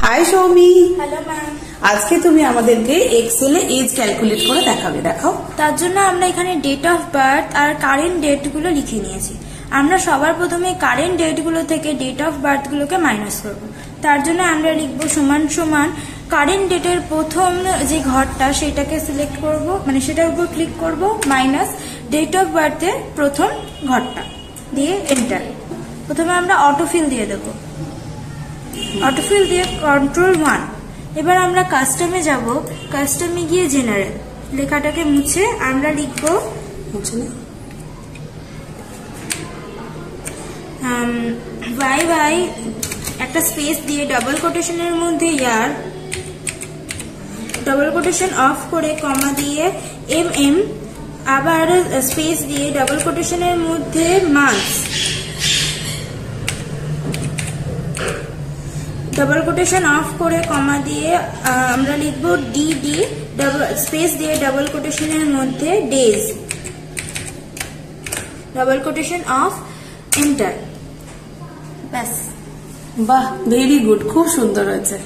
High Soumi. Hello ma'am. আজকে তুমি আমাদেরকে এক্সেলে এজ ক্যালকুলেট করে দেখাবে, দেখাও। তার জন্য আমরা এখানে ডেট অফ বার্থ আর কারেন্ট ডেটগুলো লিখে নিয়েছি। আমরা সবার প্রথমে কারেন্ট ডেটগুলো থেকে ডেট অফ বার্থগুলোকে মাইনাস করব। তার জন্য আমরা লিখব সমান সমান কারেন্ট ডেটের প্রথম যে ঘরটা সেটাকে সিলেক্ট করব, মানে সেটার উপর ক্লিক করব, মাইনাস ডেট অফ বার্থের প্রথম ঘরটা দিয়ে এন্টার। প্রথমে আমরা অটোফিল দিয়ে দেবো, অটোফিল দিয়ে কন্ট্রোল 1। এবার আমরা কাস্টমে যাব, কাস্টমে গিয়ে জেনারেল লেখাটাকে মুছে আমরা লিখব বাই বাই, একটা স্পেস দিয়ে ডাবল কোটেশনের মধ্যে ইয়ার, ডাবল কোটেশন অফ করে কমা দিয়ে এম, আবার স্পেস দিয়ে ডাবল কোটেশনের মধ্যে মান্থস, ডাবল কোটেশন অফ করে কমা দিয়ে আমরা লিখব ডিডি, স্পেস দিয়ে ডাবল কোটেশনের মধ্যে days, double quotation of, enter. ব্যাস। বাহ, ভেরি গুড, খুব সুন্দর হয়েছে।